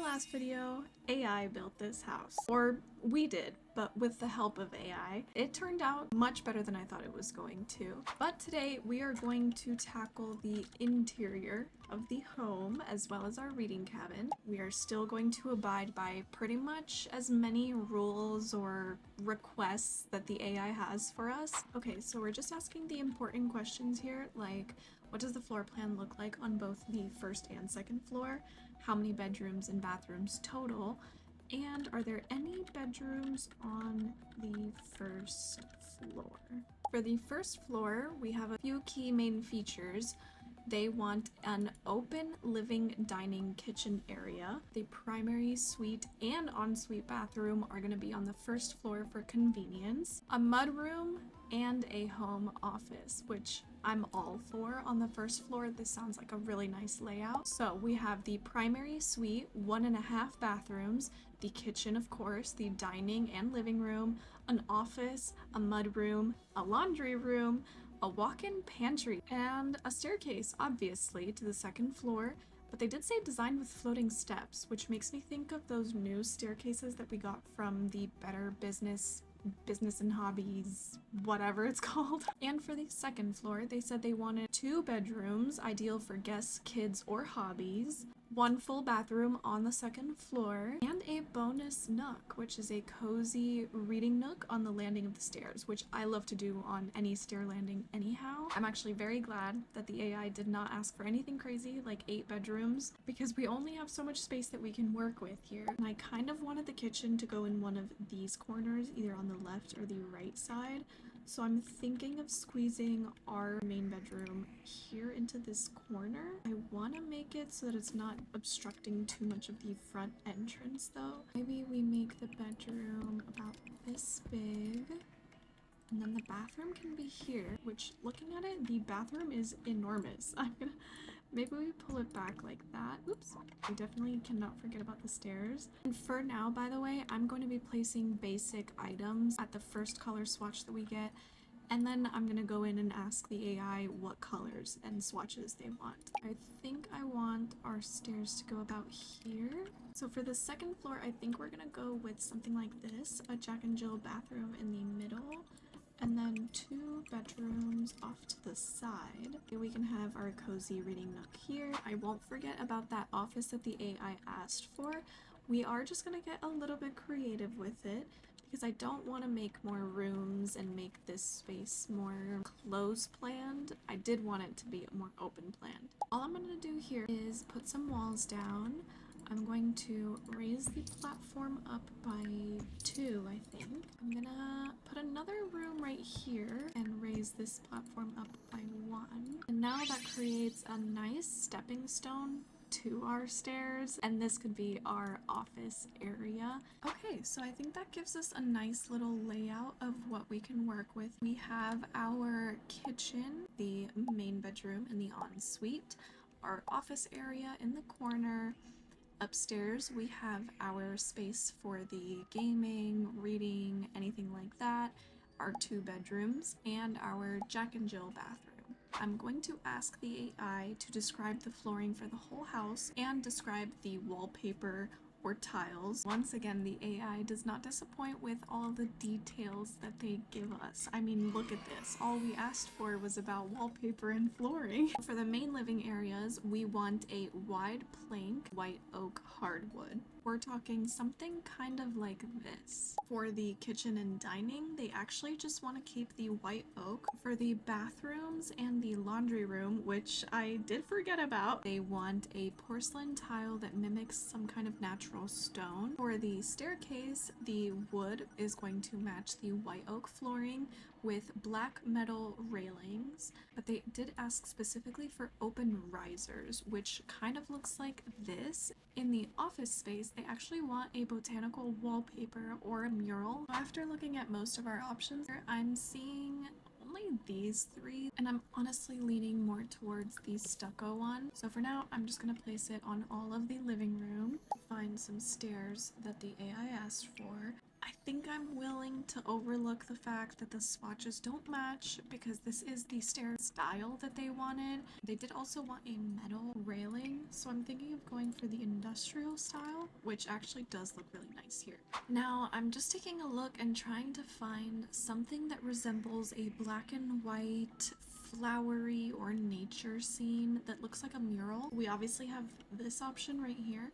last video, AI built this house. Or we did, but with the help of AI. It turned out much better than I thought it was going to. But today we are going to tackle the interior of the home as well as our reading cabin. We are still going to abide by pretty much as many rules or requests that the AI has for us. Okay, so we're just asking the important questions here, like what does the floor plan look like on both the first and second floor? How many bedrooms and bathrooms total? And are there any bedrooms on the first floor? For the first floor, we have a few key main features. They want an open living, dining, kitchen area. The primary suite and ensuite bathroom are going to be on the first floor for convenience. A mudroom and a home office, which I'm all for on the first floor. This sounds like a really nice layout. So we have the primary suite, 1.5 bathrooms, the kitchen, of course, the dining and living room, an office, a mudroom, a laundry room, a walk-in pantry, and a staircase, obviously, to the second floor. But they did say designed with floating steps, which makes me think of those new staircases that we got from the Better Business and Hobbies, whatever it's called. And for the second floor, they said they wanted 2 bedrooms, ideal for guests, kids, or hobbies, 1 full bathroom on the second floor, and a bonus nook, which is a cozy reading nook on the landing of the stairs, which I love to do on any stair landing anyhow. I'm actually very glad that the AI did not ask for anything crazy like 8 bedrooms, because we only have so much space that we can work with here. And I kind of wanted the kitchen to go in one of these corners, either on the left or the right side. So I'm thinking of squeezing our main bedroom here into this corner. I want to make it so that it's not obstructing too much of the front entrance though. Maybe we make the bedroom about this big. And then the bathroom can be here, which looking at it, the bathroom is enormous. Maybe we pull it back like that. Oops. We definitely cannot forget about the stairs. And for now, by the way, I'm going to be placing basic items at the first color swatch that we get. And then I'm going to go in and ask the AI what colors and swatches they want. I think I want our stairs to go about here. So for the second floor, I think we're going to go with something like this, a Jack and Jill bathroom in the middle. And then 2 bedrooms off to the side. We can have our cozy reading nook here. I won't forget about that office that the AI asked for. We are just gonna get a little bit creative with it because I don't want to make more rooms and make this space more close planned. I did want it to be more open planned. All I'm gonna do here is put some walls down. I'm going to raise the platform up by 2, I think. I'm gonna put another room right here and raise this platform up by 1. And now that creates a nice stepping stone to our stairs, and this could be our office area. Okay, so I think that gives us a nice little layout of what we can work with. We have our kitchen, the main bedroom, and the ensuite, our office area in the corner. Upstairs, we have our space for the gaming, reading, anything like that, our 2 bedrooms, and our Jack and Jill bathroom. I'm going to ask the AI to describe the flooring for the whole house and describe the wallpaper or tiles. Once again, the AI does not disappoint with all the details that they give us. I mean, look at this. All we asked for was about wallpaper and flooring. For the main living areas, we want a wide plank white oak hardwood. We're talking something kind of like this. For the kitchen and dining, they actually just want to keep the white oak. For the bathrooms and the laundry room, which I did forget about, they want a porcelain tile that mimics some kind of natural stone. For the staircase, the wood is going to match the white oak flooring with black metal railings, but they did ask specifically for open risers, which kind of looks like this. In the office space, they actually want a botanical wallpaper or a mural. After looking at most of our options here, I'm seeing only these 3, and I'm honestly leaning more towards the stucco one. So for now, I'm just gonna place it on all of the living room. Find down some stairs that the AI asked for. I think I'm willing to overlook the fact that the swatches don't match because this is the stair style that they wanted. They did also want a metal railing, so I'm thinking of going for the industrial style, which actually does look really nice here. Now, I'm just taking a look and trying to find something that resembles a black and white flowery or nature scene that looks like a mural. We obviously have this option right here,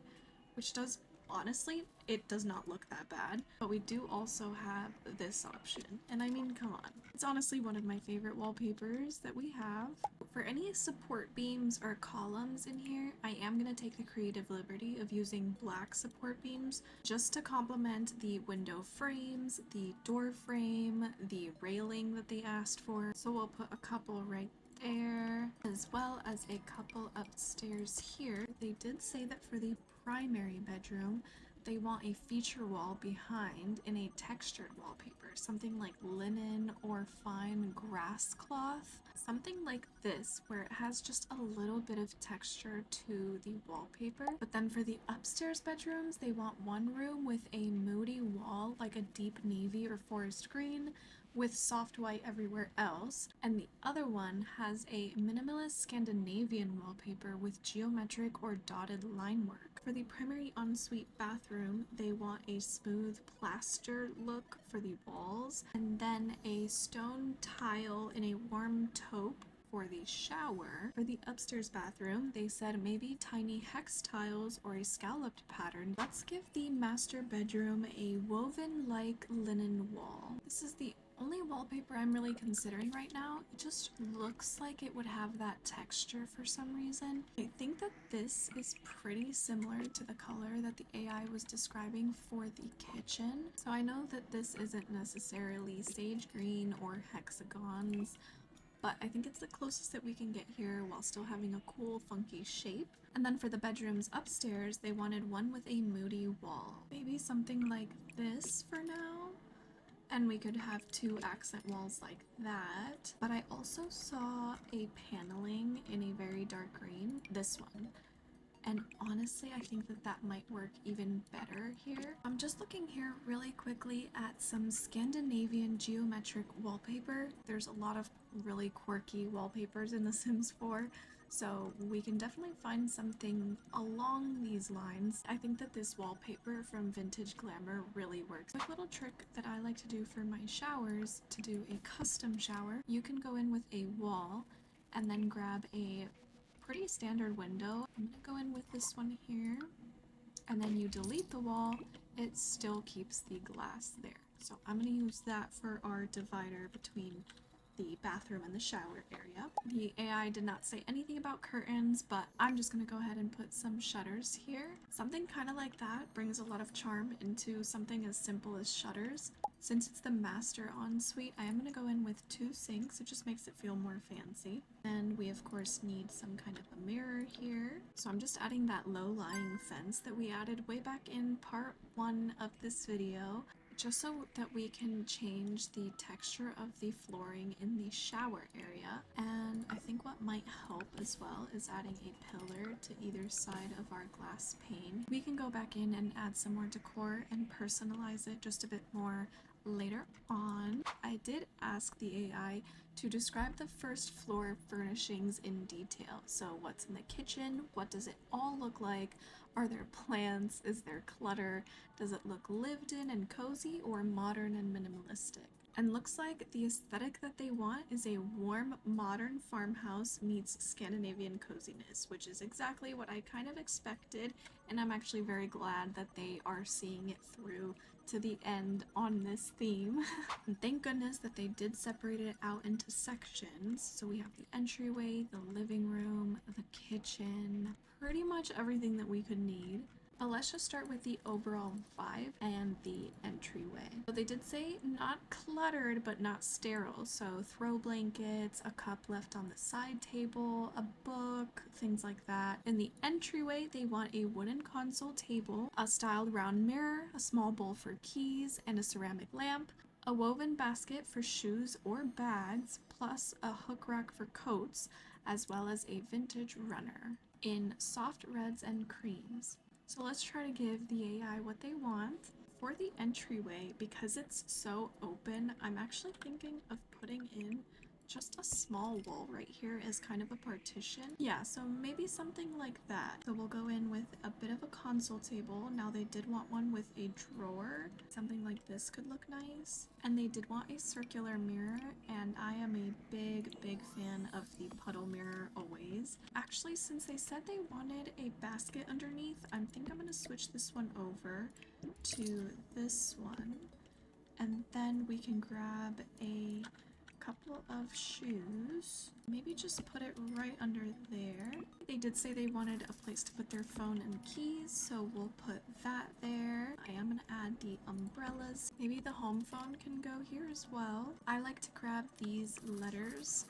which does, honestly, it does not look that bad, but we do also have this option, and I mean, come on. It's honestly one of my favorite wallpapers that we have. For any support beams or columns in here, I am going to take the creative liberty of using black support beams just to complement the window frames, the door frame, the railing that they asked for. So we'll put a couple right there, as well as a couple upstairs here. They did say that for the primary bedroom, they want a feature wall behind in a textured wallpaper, something like linen or fine grass cloth, something like this where it has just a little bit of texture to the wallpaper. But then for the upstairs bedrooms, they want one room with a moody wall like a deep navy or forest green with soft white everywhere else, and the other one has a minimalist Scandinavian wallpaper with geometric or dotted line work. For the primary ensuite bathroom, they want a smooth plaster look for the walls, and then a stone tile in a warm taupe for the shower. For the upstairs bathroom, they said maybe tiny hex tiles or a scalloped pattern. Let's give the master bedroom a woven-like linen wall. This is the only wallpaper I'm really considering right now. It just looks like it would have that texture for some reason. I think that this is pretty similar to the color that the AI was describing for the kitchen. So I know that this isn't necessarily sage green or hexagons, but I think it's the closest that we can get here while still having a cool, funky shape. And then for the bedrooms upstairs, they wanted one with a moody wall. Maybe something like this for now. And we could have two accent walls like that. But I also saw a paneling in a very dark green, this one. And honestly, I think that that might work even better here. I'm just looking here really quickly at some Scandinavian geometric wallpaper. There's a lot of really quirky wallpapers in The Sims 4, so we can definitely find something along these lines. I think that this wallpaper from Vintage Glamour really works. Quick little trick that I like to do for my showers, to do a custom shower, you can go in with a wall and then grab a pretty standard window. I'm gonna go in with this one here, and then you delete the wall, it still keeps the glass there. So I'm gonna use that for our divider between the bathroom and the shower area. The AI did not say anything about curtains, but I'm just gonna go ahead and put some shutters here. Something kind of like that brings a lot of charm into something as simple as shutters. Since it's the master ensuite, I am going to go in with two sinks. It just makes it feel more fancy. And we of course need some kind of a mirror here. So I'm just adding that low-lying fence that we added way back in part 1 of this video, just so that we can change the texture of the flooring in the shower area. And I think what might help as well is adding a pillar to either side of our glass pane. We can go back in and add some more decor and personalize it just a bit more later on. I did ask the AI to describe the first floor furnishings in detail. So what's in the kitchen? What does it all look like? Are there plants? Is there clutter? Does it look lived in and cozy, or modern and minimalistic? And looks like the aesthetic that they want is a warm, modern farmhouse meets Scandinavian coziness, which is exactly what I kind of expected, and I'm actually very glad that they are seeing it through to the end on this theme. And thank goodness that they did separate it out into sections. So we have the entryway, the living room, the kitchen, pretty much everything that we could need. But let's just start with the overall vibe and the entryway. So they did say not cluttered, but not sterile. So throw blankets, a cup left on the side table, a book, things like that. In the entryway, they want a wooden console table, a styled round mirror, a small bowl for keys, and a ceramic lamp, a woven basket for shoes or bags, plus a hook rack for coats, as well as a vintage runner in soft reds and creams. So let's try to give the AI what they want. For the entryway, because it's so open, I'm actually thinking of putting in just a small wall right here as kind of a partition. Yeah, so maybe something like that. So we'll go in with a bit of a console table. Now they did want one with a drawer. Something like this could look nice. And they did want a circular mirror, and I am a big fan of the puddle mirror always. Actually, since they said they wanted a basket underneath, I think I'm gonna switch this one over to this one. And then we can grab a couple of shoes. Maybe just put it right under there. They did say they wanted a place to put their phone and keys, so we'll put that there. I am gonna add the umbrellas. Maybe the home phone can go here as well. I like to grab these letters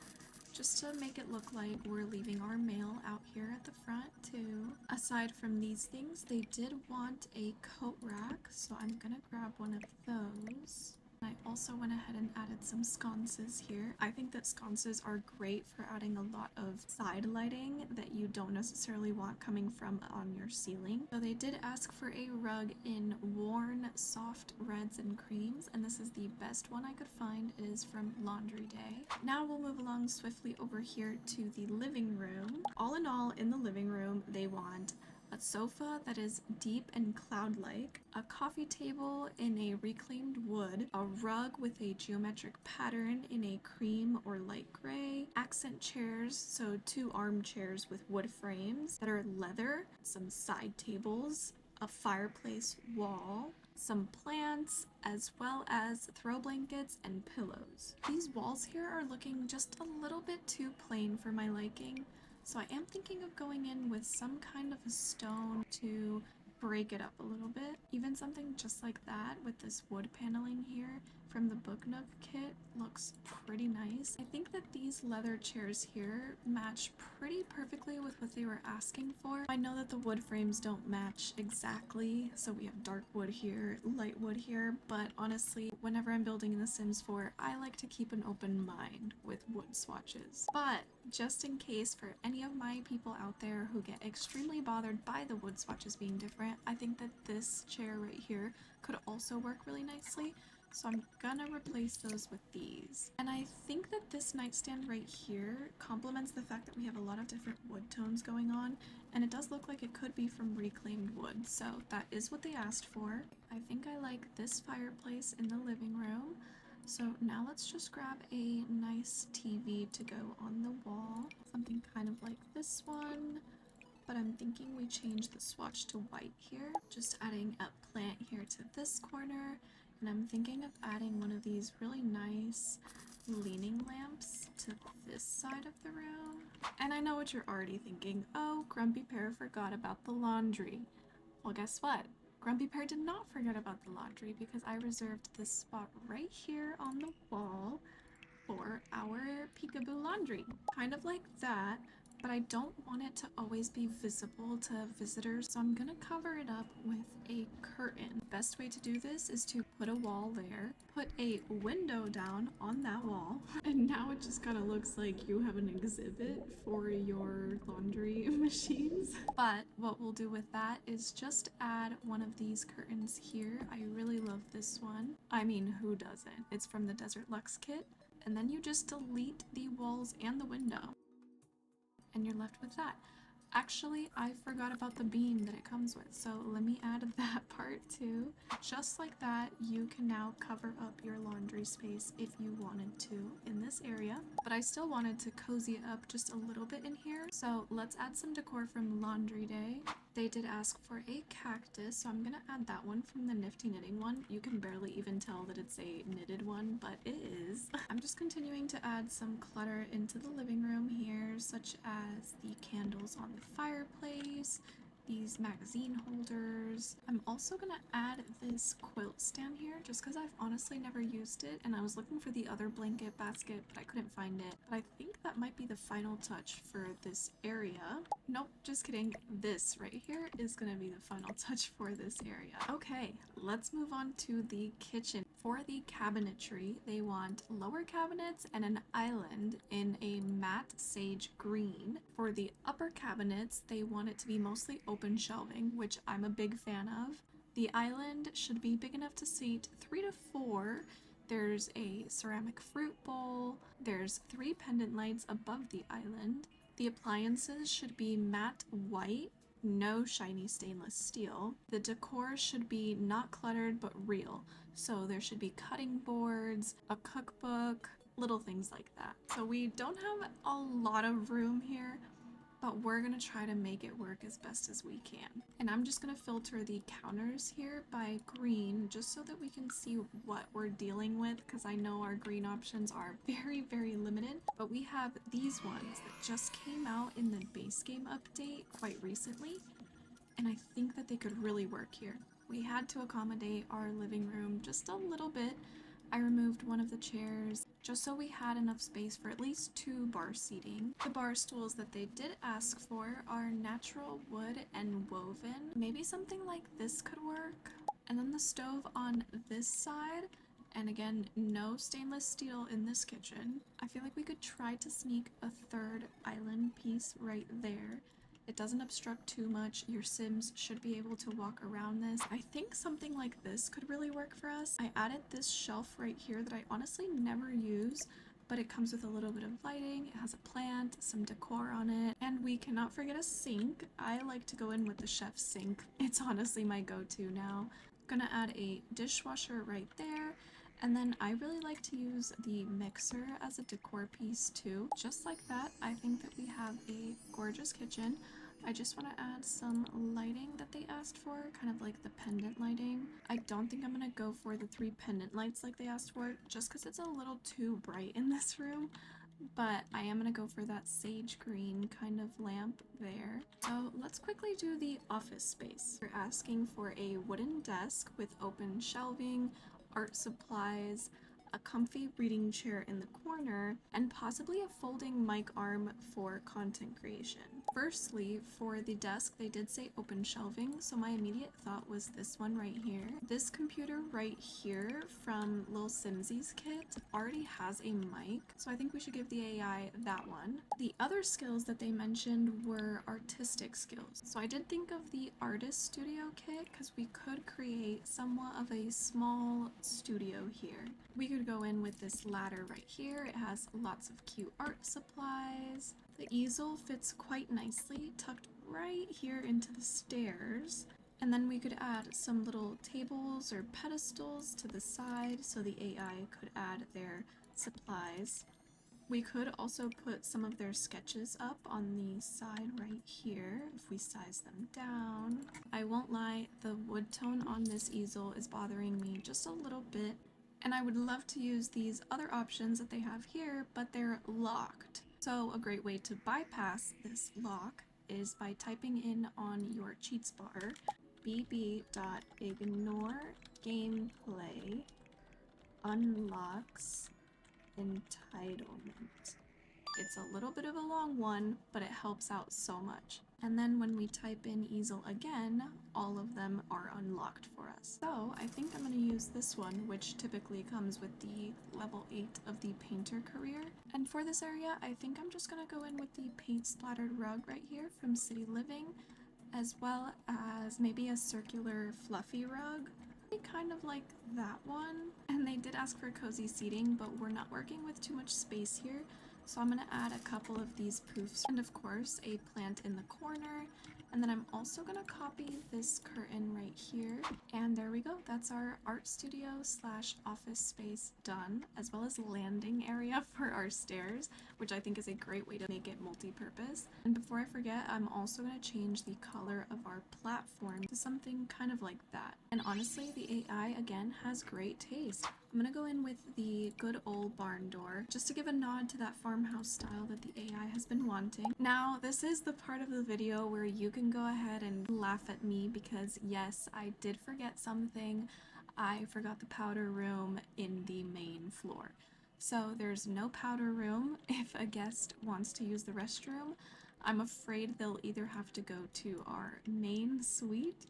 just to make it look like we're leaving our mail out here at the front too. Aside from these things, they did want a coat rack, so I'm gonna grab one of those. I also went ahead and added some sconces here. I think that sconces are great for adding a lot of side lighting that you don't necessarily want coming from on your ceiling. So they did ask for a rug in worn soft reds and creams, and this is the best one I could find. It is from Laundry Day. Now we'll move along swiftly over here to the living room. All in all, in the living room, they want a sofa that is deep and cloud-like, a coffee table in a reclaimed wood, a rug with a geometric pattern in a cream or light gray, accent chairs, so 2 armchairs with wood frames that are leather, some side tables, a fireplace wall, some plants, as well as throw blankets and pillows. These walls here are looking just a little bit too plain for my liking. So I am thinking of going in with some kind of a stone to break it up a little bit. Even something just like that with this wood paneling here from the Book Nook kit looks pretty nice. I think that these leather chairs here match pretty perfectly with what they were asking for. I know that the wood frames don't match exactly, so we have dark wood here, light wood here, but honestly, whenever I'm building in The Sims 4, I like to keep an open mind with wood swatches. But just in case for any of my people out there who get extremely bothered by the wood swatches being different, I think that this chair right here could also work really nicely. So I'm gonna replace those with these. And I think that this nightstand right here complements the fact that we have a lot of different wood tones going on, and it does look like it could be from reclaimed wood, so that is what they asked for. I think I like this fireplace in the living room. So now let's just grab a nice TV to go on the wall. Something kind of like this one, but I'm thinking we change the swatch to white here. Just adding a plant here to this corner, and I'm thinking of adding one of these really nice leaning lamps to this side of the room. And I know what you're already thinking, oh, Grumpy Pear forgot about the laundry. Well, guess what? Grumpy Pear did not forget about the laundry because I reserved this spot right here on the wall for our peekaboo laundry. Kind of like that, but I don't want it to always be visible to visitors, so I'm gonna cover it up with a curtain. Best way to do this is to put a wall there, put a window down on that wall, and now it just kind of looks like you have an exhibit for your laundry machines. But what we'll do with that is just add one of these curtains here. I really love this one. I mean, who doesn't? It's from the Desert Luxe kit. And then you just delete the walls and the window, and you're left with that. Actually, I forgot about the beam that it comes with, so let me add that part too. Just like that, you can now cover up your laundry space if you wanted to in this area, but I still wanted to cozy it up just a little bit in here, so let's add some decor from Laundry Day. They did ask for a cactus, so I'm gonna add that one from the Nifty Knitting one. You can barely even tell that it's a knitted one, but it is. I'm just continuing to add some clutter into the living room here, such as the candles on the fireplace, these magazine holders. I'm also gonna add this quilt stand here just because I've honestly never used it, and I was looking for the other blanket basket but I couldn't find it. But I think that might be the final touch for this area. Nope, just kidding. This right here is gonna be the final touch for this area. Okay, let's move on to the kitchen. For the cabinetry, they want lower cabinets and an island in a matte sage green. For the upper cabinets, they want it to be mostly open shelving, which I'm a big fan of. The island should be big enough to seat 3 to 4. There's a ceramic fruit bowl. There's 3 pendant lights above the island. The appliances should be matte white, no shiny stainless steel. The decor should be not cluttered but real. So there should be cutting boards, a cookbook, little things like that. So we don't have a lot of room here, but we're gonna try to make it work as best as we can. And I'm just gonna filter the counters here by green just so that we can see what we're dealing with, because I know our green options are very, very limited. But we have these ones that just came out in the base game update quite recently, and I think that they could really work here. We had to accommodate our living room just a little bit. I removed one of the chairs just so we had enough space for at least 2 bar seating. The bar stools that they did ask for are natural wood and woven. Maybe something like this could work. And then the stove on this side, and again, no stainless steel in this kitchen. I feel like we could try to sneak a 3rd island piece right there. It doesn't obstruct too much. Your Sims should be able to walk around this. I think something like this could really work for us. I added this shelf right here that I honestly never use, but it comes with a little bit of lighting. It has a plant, some decor on it, and we cannot forget a sink. I like to go in with the chef's sink. It's honestly my go-to now. I'm gonna add a dishwasher right there. And then I really like to use the mixer as a decor piece too. Just like that, I think that we have a gorgeous kitchen. I just want to add some lighting that they asked for, kind of like the pendant lighting. I don't think I'm going to go for the 3 pendant lights like they asked for, just because it's a little too bright in this room. But I am going to go for that sage green kind of lamp there. So let's quickly do the office space. We're asking for a wooden desk with open shelving, art supplies, a comfy reading chair in the corner, and possibly a folding mic arm for content creation. Firstly, for the desk, they did say open shelving, so my immediate thought was this one right here. This computer right here from Lil Simsy's kit already has a mic, so I think we should give the AI that one. The other skills that they mentioned were artistic skills. So I did think of the artist studio kit because we could create somewhat of a small studio here. We could go in with this ladder right here. It has lots of cute art supplies. The easel fits quite nicely, tucked right here into the stairs. And then we could add some little tables or pedestals to the side so the AI could add their supplies. We could also put some of their sketches up on the side right here if we size them down. I won't lie, the wood tone on this easel is bothering me just a little bit, and I would love to use these other options that they have here, but they're locked. So a great way to bypass this lock is by typing in on your cheats bar bb.ignore gameplay unlocks entitlement. It's a little bit of a long one, but it helps out so much. And then when we type in easel again, all of them are unlocked for us. So I think I'm going to use this one, which typically comes with the level 8 of the painter career. And for this area, I think I'm just going to go in with the paint splattered rug right here from City Living, as well as maybe a circular fluffy rug. Kind of like that one. And they did ask for cozy seating, but we're not working with too much space here, so I'm gonna add a couple of these poofs and of course a plant in the corner. And then I'm also gonna copy this curtain right here, and there we go. That's our art studio slash office space done, as well as landing area for our stairs, which I think is a great way to make it multi-purpose. And before I forget, I'm also gonna change the color of our platform to something kind of like that. And honestly, the AI again has great taste. I'm gonna go in with the good old barn door, just to give a nod to that farmhouse style that the AI has been wanting. Now, this is the part of the video where you can go ahead and laugh at me because yes, I did forget something. I forgot the powder room in the main floor. So there's no powder room if a guest wants to use the restroom. I'm afraid they'll either have to go to our main suite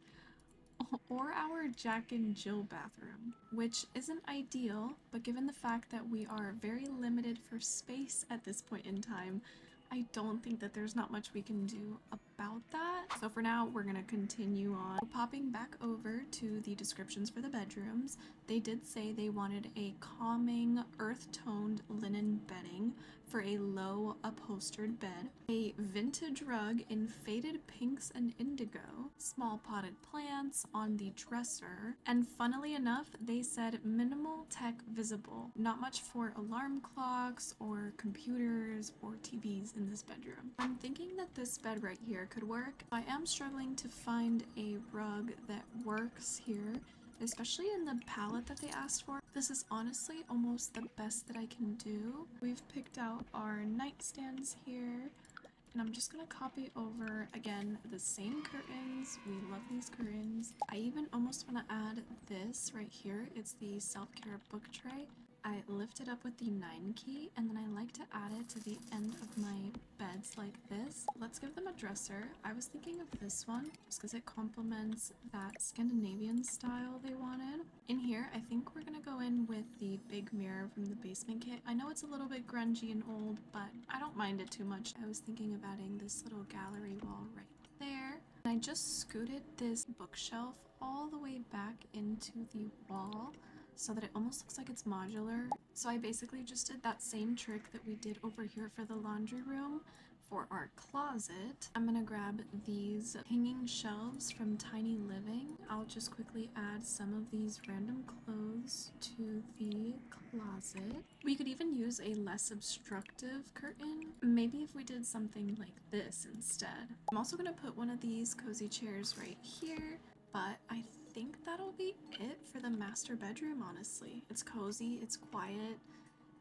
or our Jack and Jill bathroom, which isn't ideal, but given the fact that we are very limited for space at this point in time, I don't think that there's not much we can do about that. So for now, we're gonna continue on. Popping back over to the descriptions for the bedrooms, they did say they wanted a calming, earth-toned linen bedding for a low upholstered bed, a vintage rug in faded pinks and indigo, small potted plants on the dresser, and funnily enough, they said minimal tech visible. Not much for alarm clocks or computers or TVs in this bedroom. I'm thinking that this bed right here could work. I am struggling to find a rug that works here, especially in the palette that they asked for. This is honestly almost the best that I can do. We've picked out our nightstands here, and I'm just gonna copy over, again, the same curtains. We love these curtains. I even almost want to add this right here. It's the self-care book tray. I lift it up with the 9 key, and then I like to add it to the end of my beds like this. Let's give them a dresser. I was thinking of this one just because it complements that Scandinavian style they wanted. In here, I think we're gonna go in with the big mirror from the basement kit. I know it's a little bit grungy and old, but I don't mind it too much. I was thinking of adding this little gallery wall right there. And I just scooted this bookshelf all the way back into the wall so that it almost looks like it's modular. So I basically just did that same trick that we did over here for the laundry room for our closet. I'm gonna grab these hanging shelves from Tiny Living. I'll just quickly add some of these random clothes to the closet. We could even use a less obstructive curtain. Maybe if we did something like this instead. I'm also gonna put one of these cozy chairs right here, but I think that'll be it for the master bedroom, honestly. It's cozy, it's quiet,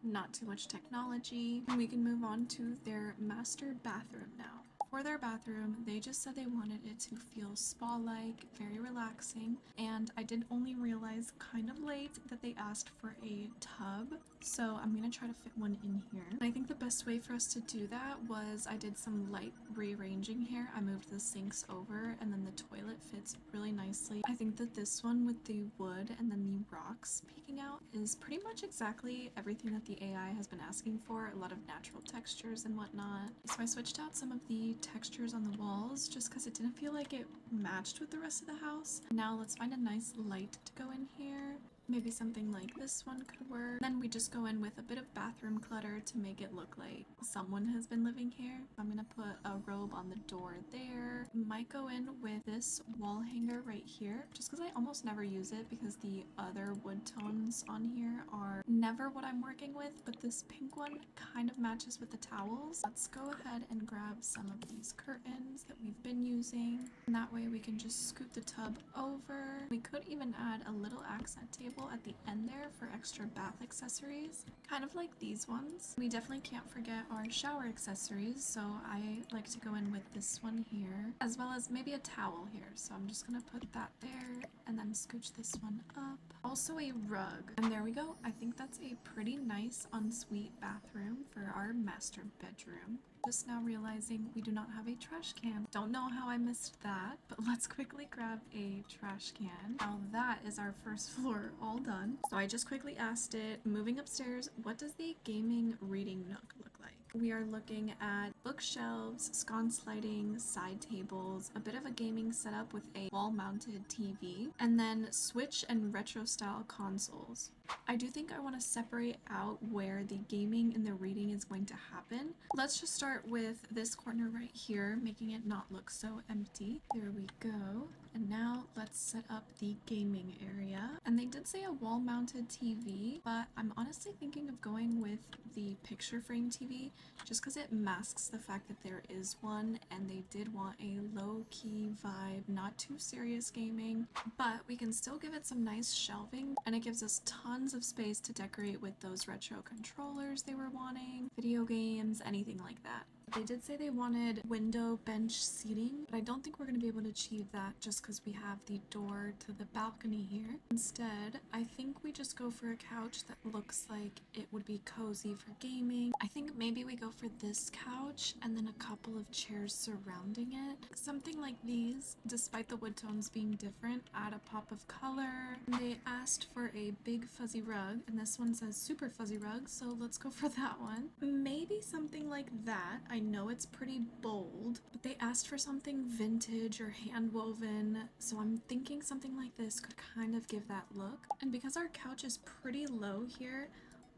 not too much technology. And we can move on to their master bathroom now. For their bathroom, they just said they wanted it to feel spa-like, very relaxing, and I did only realize kind of late that they asked for a tub, so I'm gonna try to fit one in here. And I think the best way for us to do that was I did some light rearranging here. I moved the sinks over, and then the toilet fits really nicely. I think that this one with the wood and then the rocks peeking out is pretty much exactly everything that the AI has been asking for, a lot of natural textures and whatnot. So I switched out some of the textures on the walls just because it didn't feel like it matched with the rest of the house. Now let's find a nice light to go in here. Maybe something like this one could work. Then we just go in with a bit of bathroom clutter to make it look like someone has been living here. I'm gonna put a robe on the door there. Might go in with this wall hanger right here, just because I almost never use it because the other wood tones on here are never what I'm working with, but this pink one kind of matches with the towels. Let's go ahead and grab some of these curtains that we've been using, and that way we can just scoot the tub over. We could even add a little accent table at the end there for extra bath accessories, kind of like these ones. We definitely can't forget our shower accessories, so I like to go in with this one here, as well as maybe a towel here. So I'm just gonna put that there and then scooch this one up. Also a rug, and there we go. I think that's a pretty nice ensuite bathroom for our master bedroom. Just now realizing we do not have a trash can. Don't know how I missed that, but let's quickly grab a trash can. Now that is our first floor all done. So I just quickly asked it, moving upstairs, what does the gaming reading nook look like? We are looking at bookshelves, sconce lighting, side tables, a bit of a gaming setup with a wall-mounted TV, and then Switch and retro-style consoles. I do think I want to separate out where the gaming and the reading is going to happen. Let's just start with this corner right here, making it not look so empty. There we go. And now let's set up the gaming area. And they did say a wall-mounted TV, but I'm honestly thinking of going with the picture frame TV just because it masks the fact that there is one, and they did want a low-key vibe, not too serious gaming, but we can still give it some nice shelving, and it gives us tons of space to decorate with those retro controllers they were wanting, video games, anything like that. They did say they wanted window bench seating, but I don't think we're going to be able to achieve that just because we have the door to the balcony here. Instead, I think we just go for a couch that looks like it would be cozy for gaming. I think maybe we go for this couch and then a couple of chairs surrounding it. Something like these, despite the wood tones being different, add a pop of color. They asked for a big fuzzy rug, and this one says super fuzzy rug, so let's go for that one. Maybe something like that. I know it's pretty bold, but they asked for something vintage or hand woven, so I'm thinking something like this could kind of give that look. And because our couch is pretty low here,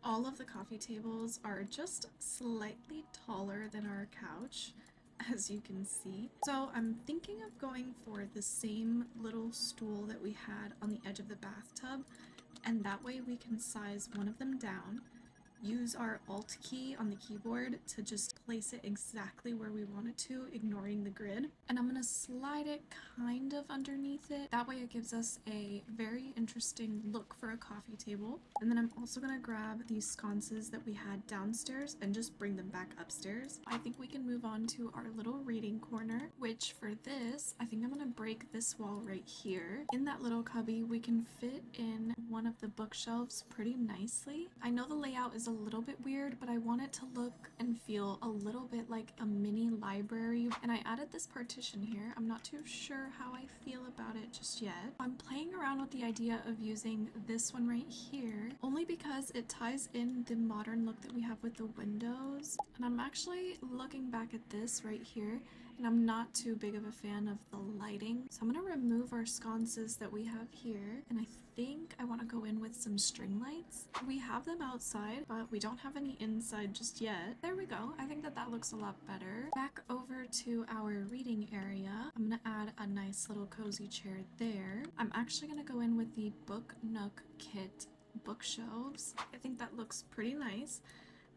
all of the coffee tables are just slightly taller than our couch, as you can see. So I'm thinking of going for the same little stool that we had on the edge of the bathtub, and that way we can size one of them down, use our Alt key on the keyboard to just place it exactly where we want it to, ignoring the grid. And I'm gonna slide it kind of underneath it. That way it gives us a very interesting look for a coffee table. And then I'm also gonna grab these sconces that we had downstairs and just bring them back upstairs. I think we can move on to our little reading corner, which for this, I think I'm gonna break this wall right here. In that little cubby, we can fit in one of the bookshelves pretty nicely. I know the layout is a little bit weird, but I want it to look and feel a little bit like a mini library, and I added this partition here. I'm not too sure how I feel about it just yet. I'm playing around with the idea of using this one right here, only because it ties in the modern look that we have with the windows, and I'm actually looking back at this right here, and I'm not too big of a fan of the lighting. So I'm gonna remove our sconces that we have here, and I think I want to go in with some string lights. We have them outside, but we don't have any inside just yet. There we go. I think that that looks a lot better. Back over to our reading area. I'm gonna add a nice little cozy chair there. I'm actually gonna go in with the Book Nook Kit bookshelves. I think that looks pretty nice.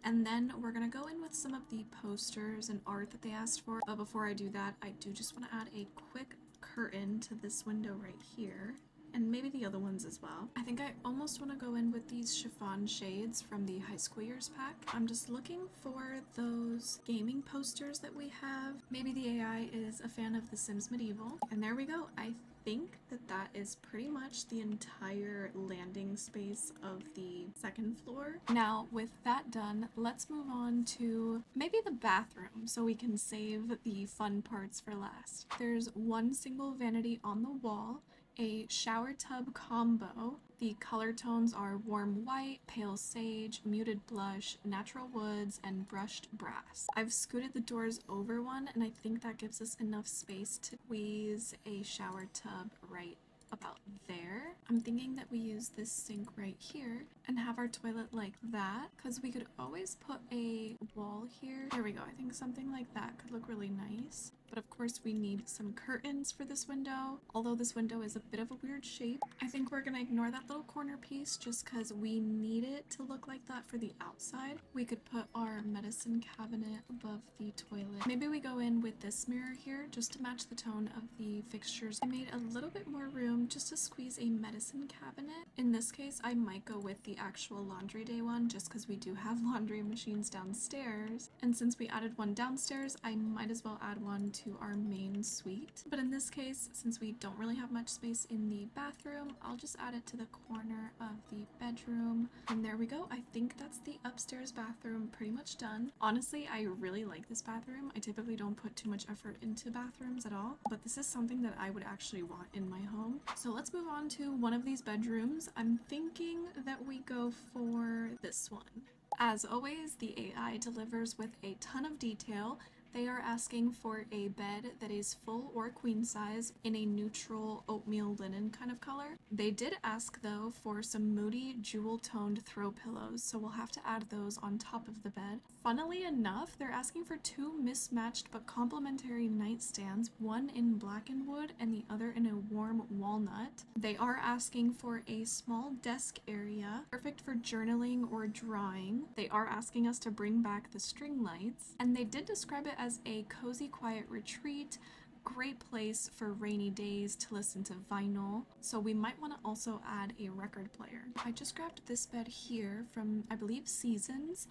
And then we're gonna go in with some of the posters and art that they asked for. But before I do that, I do just want to add a quick curtain to this window right here, and maybe the other ones as well. I think I almost want to go in with these chiffon shades from the high school years pack. I'm just looking for those gaming posters that we have. Maybe the AI is a fan of The Sims Medieval. And there we go. I think that that is pretty much the entire landing space of the second floor. Now, with that done, let's move on to maybe the bathroom so we can save the fun parts for last. There's one single vanity on the wall, a shower tub combo. The color tones are warm white, pale sage, muted blush, natural woods, and brushed brass. I've scooted the doors over one, and I think that gives us enough space to squeeze a shower tub right about there. I'm thinking that we use this sink right here and have our toilet like that, because we could always put a wall here. There we go. I think something like that could look really nice. But of course we need some curtains for this window. Although this window is a bit of a weird shape, I think we're gonna ignore that little corner piece just because we need it to look like that for the outside. We could put our medicine cabinet above the toilet. Maybe we go in with this mirror here just to match the tone of the fixtures. I made a little bit more room just to squeeze a medicine cabinet. In this case, I might go with the actual laundry day one just because we do have laundry machines downstairs. And since we added one downstairs, I might as well add one to our main suite. But in this case, since we don't really have much space in the bathroom, I'll just add it to the corner of the bedroom. And there we go. I think that's the upstairs bathroom pretty much done. Honestly, I really like this bathroom. I typically don't put too much effort into bathrooms at all, but this is something that I would actually want in my home. So let's move on to one of these bedrooms. I'm thinking that we go for this one. As always, the AI delivers with a ton of detail. They are asking for a bed that is full or queen size in a neutral oatmeal linen kind of color. They did ask though for some moody jewel toned throw pillows, so we'll have to add those on top of the bed. Funnily enough, they're asking for two mismatched but complementary nightstands, one in blackened wood and the other in a warm walnut. They are asking for a small desk area, perfect for journaling or drawing. They are asking us to bring back the string lights, and they did describe it as a cozy quiet retreat, great place for rainy days to listen to vinyl, so we might want to also add a record player. I just grabbed this bed here from, I believe, Seasons,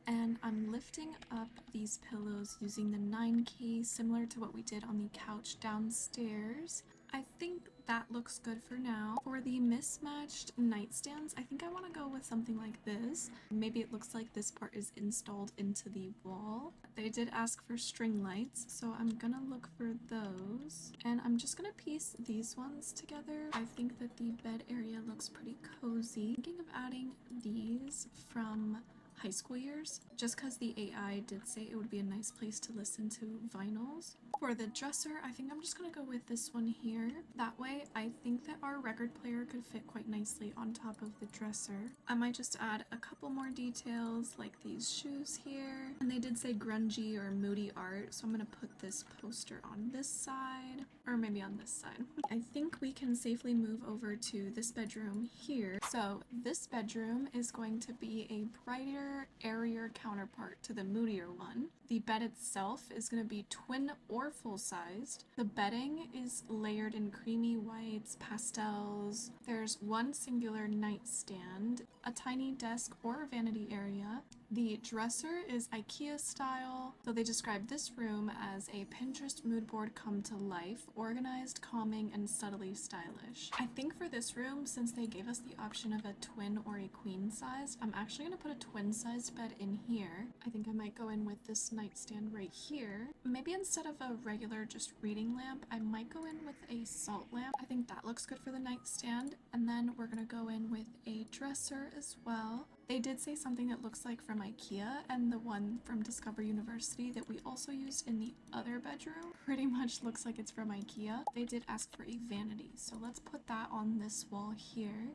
and I'm lifting up these pillows using the 9 key, similar to what we did on the couch downstairs. I think that looks good for now. For the mismatched nightstands, I think I want to go with something like this. Maybe it looks like this part is installed into the wall. They did ask for string lights, so I'm gonna look for those. And I'm just gonna piece these ones together. I think that the bed area looks pretty cozy. Thinking of adding these from high school years, just because the AI did say it would be a nice place to listen to vinyls. For the dresser, I think I'm just gonna go with this one here. That way, I think that our record player could fit quite nicely on top of the dresser. I might just add a couple more details like these shoes here. And they did say grungy or moody art, so I'm gonna put this poster on this side, or maybe on this side. I think we can safely move over to this bedroom here. So this bedroom is going to be a brighter, airier counterpart to the moodier one. The bed itself is going to be twin or full-sized. The bedding is layered in creamy whites, pastels. There's one singular nightstand, a tiny desk or vanity area. The dresser is IKEA style, so they describe this room as a Pinterest mood board come to life, organized, calming, and subtly stylish. I think for this room, since they gave us the option of a twin or a queen size, I'm actually going to put a twin sized bed in here. I think I might go in with this nightstand right here. Maybe instead of a regular just reading lamp, I might go in with a salt lamp. I think that looks good for the nightstand. And then we're going to go in with a dresser as well. They did say something that looks like from IKEA, and the one from Discover University that we also used in the other bedroom pretty much looks like it's from IKEA. They did ask for a vanity, so let's put that on this wall here.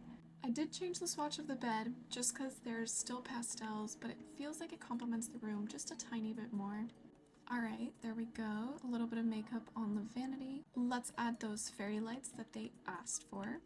I did change the swatch of the bed just because there's still pastels, but it feels like it complements the room just a tiny bit more. Alright, there we go. A little bit of makeup on the vanity. Let's add those fairy lights that they asked for.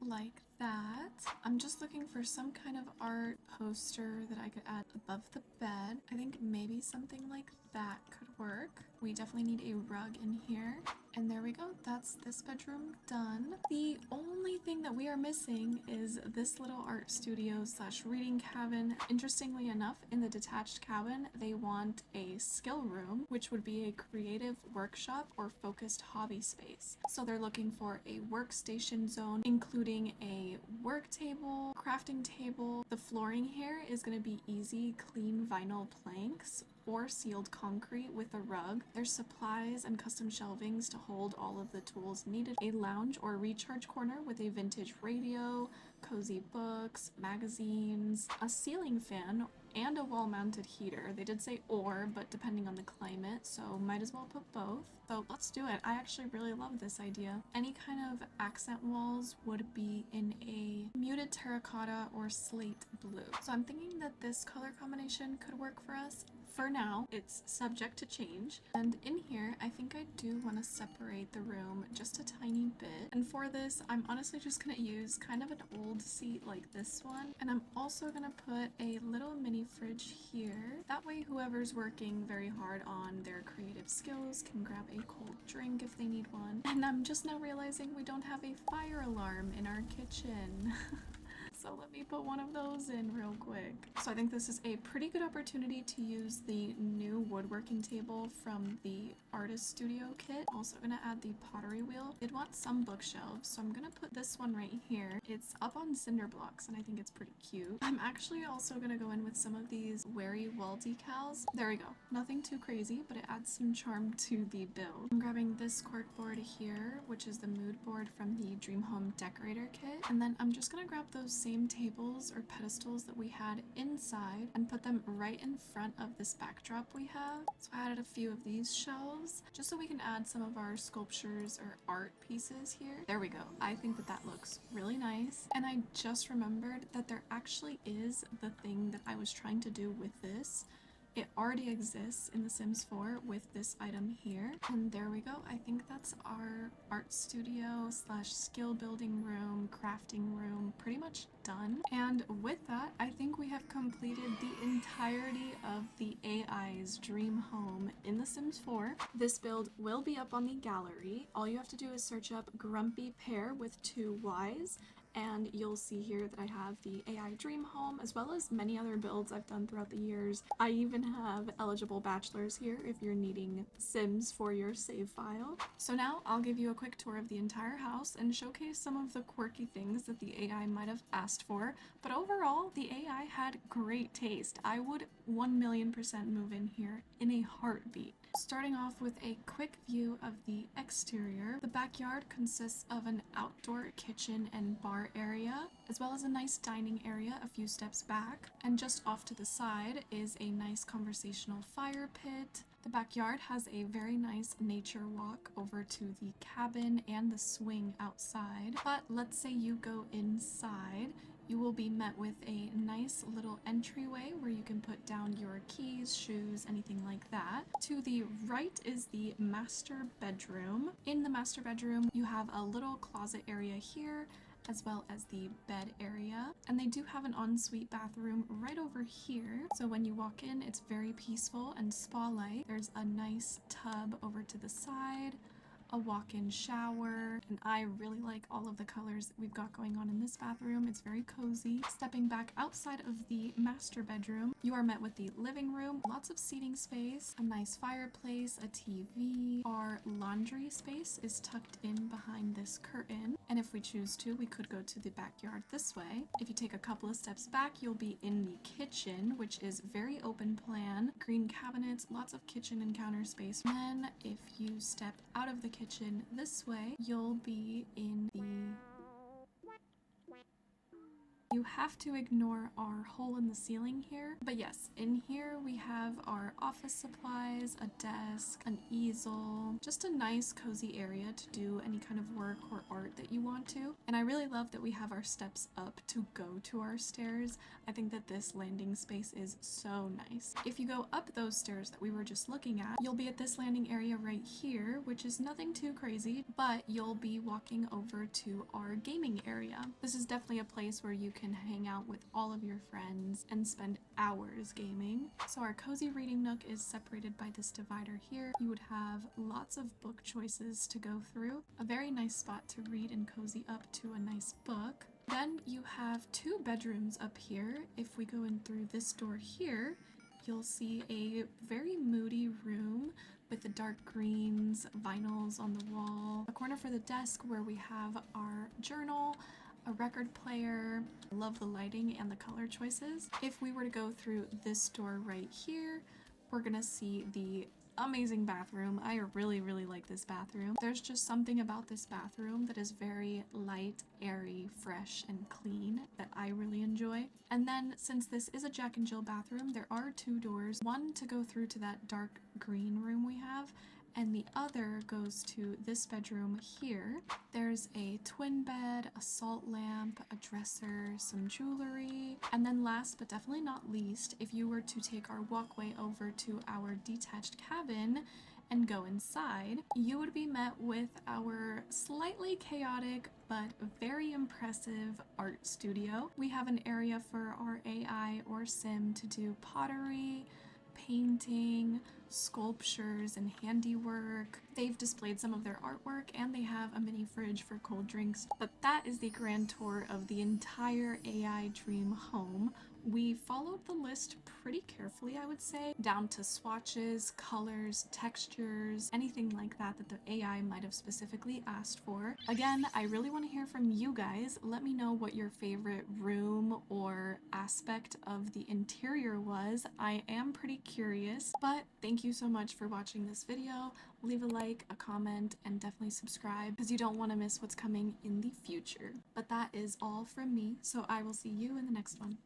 Like that. I'm just looking for some kind of art poster that I could add above the bed. I think maybe something like that could work. We definitely need a rug in here. And there we go. That's this bedroom done. The only thing that we are missing is this little art studio slash reading cabin. Interestingly enough, in the detached cabin, they want a skill room, which would be a creative workshop or focused hobby space. So they're looking for a workstation zone, including a work table, crafting table. The flooring here is going to be easy, clean vinyl planks or sealed concrete with a rug. There's supplies and custom shelvings to hold all of the tools needed. A lounge or recharge corner with a vintage radio, cozy books, magazines, a ceiling fan, and a wall-mounted heater. They did say or, but depending on the climate, so might as well put both. So let's do it. I actually really love this idea. Any kind of accent walls would be in a muted terracotta or slate blue. So I'm thinking that this color combination could work for us. For now, it's subject to change. And in here, I think I do want to separate the room just a tiny bit. And for this, I'm honestly just going to use kind of an old seat like this one. And I'm also going to put a little mini fridge here. That way, whoever's working very hard on their creative skills can grab a cold drink if they need one. And I'm just now realizing we don't have a fire alarm in our kitchen. So let me put one of those in real quick. So I think this is a pretty good opportunity to use the new woodworking table from the artist studio kit. Also gonna add the pottery wheel. I'd want some bookshelves, so I'm gonna put this one right here. It's up on cinder blocks and I think it's pretty cute. I'm actually also gonna go in with some of these Wary wall decals. There we go. Nothing too crazy, but it adds some charm to the build. I'm grabbing this corkboard here, which is the mood board from the Dream Home Decorator kit. And then I'm just gonna grab those same tables or pedestals that we had inside and put them right in front of this backdrop we have. So I added a few of these shelves just so we can add some of our sculptures or art pieces here. There we go. I think that that looks really nice. And I just remembered that there actually is the thing that I was trying to do with this. It already exists in The Sims 4 with this item here. And there we go. I think that's our art studio slash skill building room, crafting room, pretty much done. And with that, I think we have completed the entirety of the AI's dream home in The Sims 4. This build will be up on the gallery. All you have to do is search up Grumpy Pear with 2 Ys. and you'll see here that I have the AI dream home as well as many other builds I've done throughout the years. I even have eligible bachelors here if you're needing Sims for your save file. So now I'll give you a quick tour of the entire house and showcase some of the quirky things that the AI might have asked for, but overall the AI had great taste. I would 1,000,000% move in here in a heartbeat. Starting off with a quick view of the exterior, the backyard consists of an outdoor kitchen and bar area, as well as a nice dining area a few steps back, and just off to the side is a nice conversational fire pit. The backyard has a very nice nature walk over to the cabin and the swing outside, but let's say you go inside, you will be met with a nice little entryway where you can put down your keys, shoes, anything like that. To the right is the master bedroom. In the master bedroom, you have a little closet area here, as well as the bed area. And they do have an ensuite bathroom right over here. So when you walk in, it's very peaceful and spa-like. There's a nice tub over to the side, a walk-in shower, and I really like all of the colors that we've got going on in this bathroom. It's very cozy. Stepping back outside of the master bedroom, you are met with the living room, lots of seating space, a nice fireplace, a TV. Our laundry space is tucked in behind this curtain, and if we choose to, we could go to the backyard this way. If you take a couple of steps back, you'll be in the kitchen, which is very open plan, green cabinets, lots of kitchen and counter space. And then if you step out of the kitchen this way, you'll be in the... You have to ignore our hole in the ceiling here. But yes, in here we have our office supplies, a desk, an easel, just a nice cozy area to do any kind of work or art that you want to. And I really love that we have our steps up to go to our stairs. I think that this landing space is so nice. If you go up those stairs that we were just looking at, you'll be at this landing area right here, which is nothing too crazy, but you'll be walking over to our gaming area. This is definitely a place where you can hang out with all of your friends and spend hours gaming. So our cozy reading nook is separated by this divider here. You would have lots of book choices to go through, a very nice spot to read and cozy up to a nice book. Then you have two bedrooms up here. If we go in through this door here, you'll see a very moody room with the dark greens, vinyls on the wall, a corner for the desk where we have our journal, a record player. I love the lighting and the color choices. If we were to go through this door right here, we're gonna see the amazing bathroom. I really like this bathroom. There's just something about this bathroom that is very light, airy, fresh, and clean that I really enjoy. And then since this is a Jack and Jill bathroom, there are two doors, one to go through to that dark green room we have, and the other goes to this bedroom here. There's a twin bed, a salt lamp, a dresser, some jewelry, and then last but definitely not least, if you were to take our walkway over to our detached cabin and go inside, you would be met with our slightly chaotic but very impressive art studio. We have an area for our AI or sim to do pottery, painting, sculptures, and handiwork. They've displayed some of their artwork and they have a mini fridge for cold drinks. But that is the grand tour of the entire AI dream home. We followed the list pretty carefully, I would say, down to swatches, colors, textures, anything like that that the AI might have specifically asked for. Again, I really want to hear from you guys. Let me know what your favorite room or aspect of the interior was. I am pretty curious, but thank you so much for watching this video. Leave a like, a comment, and definitely subscribe because you don't want to miss what's coming in the future. But that is all from me, so I will see you in the next one.